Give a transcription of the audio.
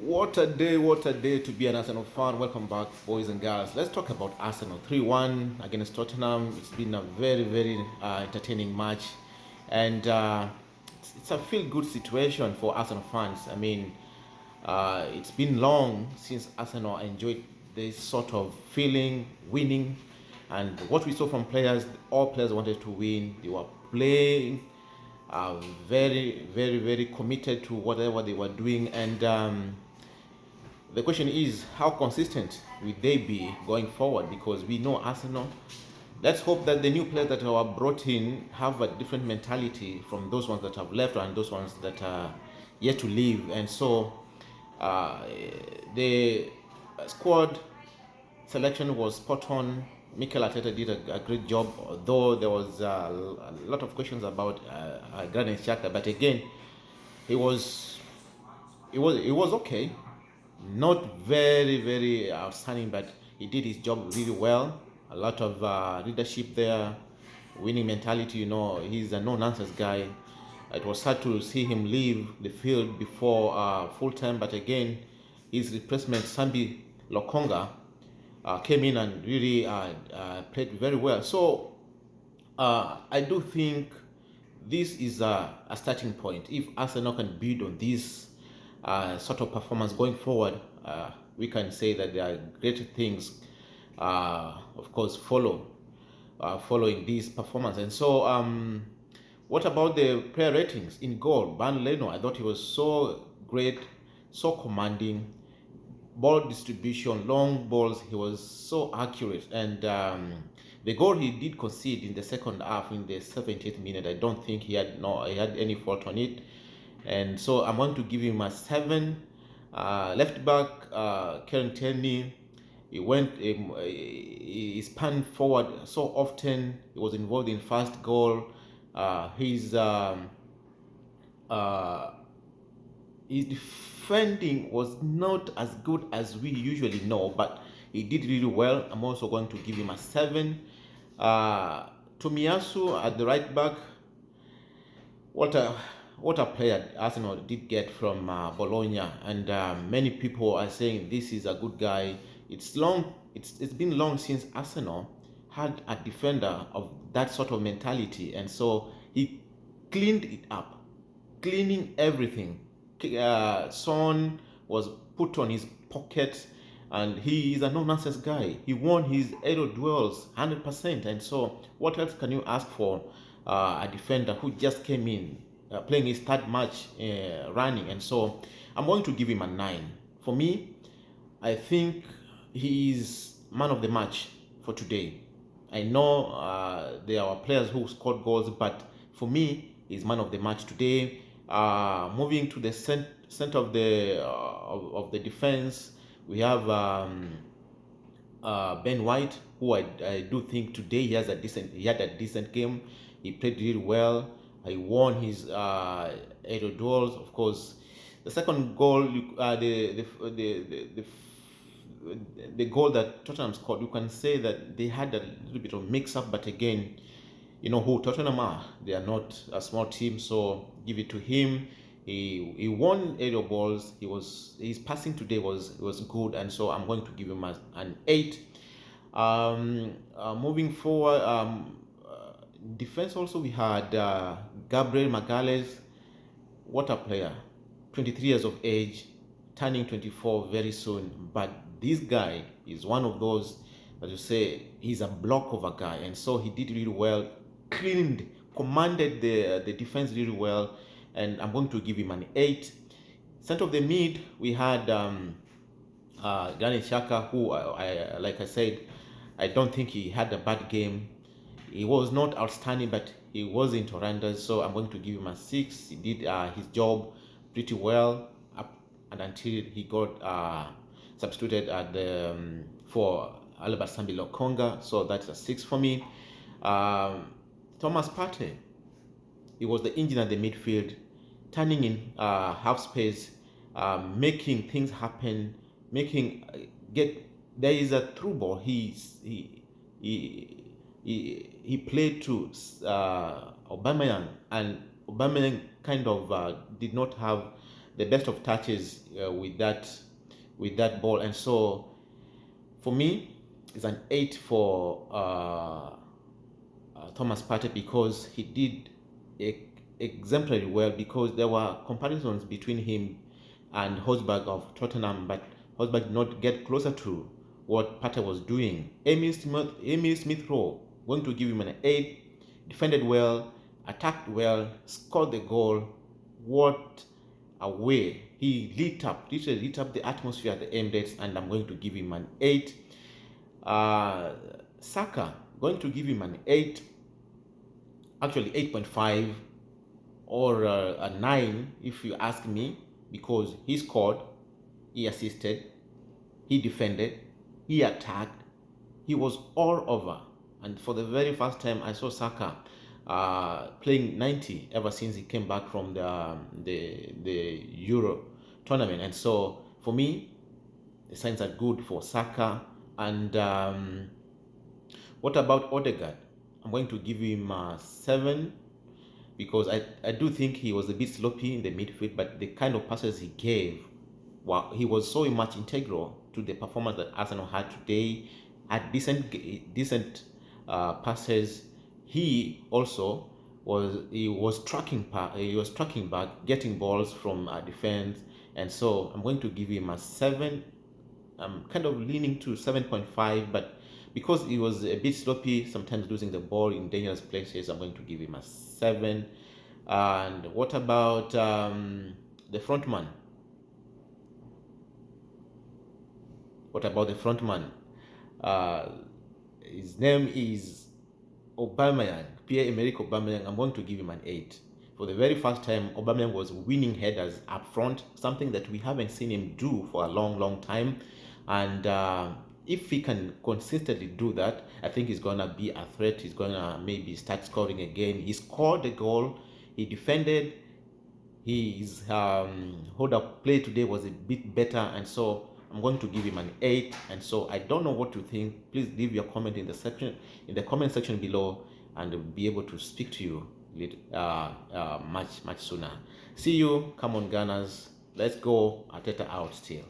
What a day to be an Arsenal fan. Welcome back, boys and girls. Let's talk about Arsenal. 3-1 against Tottenham. It's been a very entertaining match. And it's a feel-good situation for Arsenal fans. I mean, it's been long since Arsenal enjoyed this sort of feeling, winning. And what we saw from players, all players wanted to win. They were playing very committed to whatever they were doing. And the question is, how consistent will they be going forward? Because we know Arsenal. Let's hope that the new players that are brought in have a different mentality from those ones that have left and those ones that are yet to leave. And so uh, the squad selection was spot on. Mikel Arteta did a great job, although there was a lot of questions about Granit Xhaka. But again, he was it was okay, not very outstanding, but he did his job really well. A lot of leadership there, winning mentality. He's a no-nonsense guy. It was sad to see him leave the field before full time, but again, his replacement Sambi Lokonga came in and really played very well. So I do think this is a starting point. If Arsenal can build on this sort of performance going forward, we can say that there are great things, of course, following this performance. And so, what about the player ratings in goal? Ban Leno, I thought he was so great, so commanding. Ball distribution, long balls, he was so accurate. And the goal he did concede in the second half, in the 70th minute, I don't think he had any fault on it. And so I'm going to give him a 7. Left back, Kieran Tierney, he spun forward so often. He was involved in fast goal. His defending was not as good as we usually know, but he did really well. I'm also going to give him a 7. Tomiyasu at the right back, what a player Arsenal did get from Bologna, and many people are saying this is a good guy. It's been long since Arsenal had a defender of that sort of mentality, and so he cleaned it up, cleaning everything. Son was put on his pocket, and he is a no-nonsense guy. He won his aerial duels 100%, and so what else can you ask for a defender who just came in playing his third match running? And so I'm going to give him a 9. For me, I think he is man of the match for today. I know there are players who scored goals, but for me, he's man of the match today. Moving to the center of the defense, we have Ben White, who I do think today he had a decent game. He played really well. He won his aerial duels. Of course, the second goal, the goal that Tottenham scored, you can say that they had a little bit of mix-up, but again, you know who Tottenham are. They are not a small team, so give it to him. He won aerial balls. His passing today was good, and so I'm going to give him an 8. Moving forward, defense also we had Gabriel Magale. What a player! 23 years of age, turning 24 very soon. But this guy is one of those that you say he's a block of a guy, and so he did really well, commanded the defense really well, and I'm going to give him an 8. Center of the mid, we had Granit Xhaka, who like I said, I don't think he had a bad game. He was not outstanding, but he wasn't horrendous, so I'm going to give him a 6. He did his job pretty well up and until he got substituted at for Sambi Lokonga, so that's a 6 for me. Thomas Partey, he was the engine at the midfield, turning in half space, making things happen, there is a through ball. He played to Aubameyang, and Aubameyang kind of did not have the best of touches with that ball. And so for me, it's an 8 for Thomas Partey, because he did exemplary well, because there were comparisons between him and Hosberg of Tottenham, but Hosberg did not get closer to what Partey was doing. Emil Smith-Rowe, going to give him an 8, defended well, attacked well, scored the goal. What a way. He literally lit up the atmosphere at the Emirates, and I'm going to give him an 8. Saka, going to give him an 8, actually 8.5, or a 9 if you ask me, because he scored, he assisted, he defended, he attacked, he was all over. And for the very first time, I saw Saka playing 90 ever since he came back from the Euro tournament. And so for me, the signs are good for Saka. And what about Odegaard? I'm going to give him 7, because I do think he was a bit sloppy in the midfield, but the kind of passes he gave, well, he was so much integral to the performance that Arsenal had today. Had decent passes. He also was tracking back, getting balls from defense, and so I'm going to give him a 7. I'm kind of leaning to 7.5, but because he was a bit sloppy, sometimes losing the ball in dangerous places, I'm going to give him a 7. And what about the front man? What about the front man? His name is Aubameyang, Pierre-Emerick Aubameyang. I'm going to give him an 8. For the very first time, Aubameyang was winning headers up front, something that we haven't seen him do for a long time. And if he can consistently do that, I think he's gonna be a threat. He's gonna maybe start scoring again. He scored the goal. He defended. His hold up play today was a bit better, and so I'm going to give him an 8. And so I don't know what you think. Please leave your comment in the comment section below, and I'll be able to speak to you much sooner. See you. Come on, Gunners. Let's go. Arteta out still.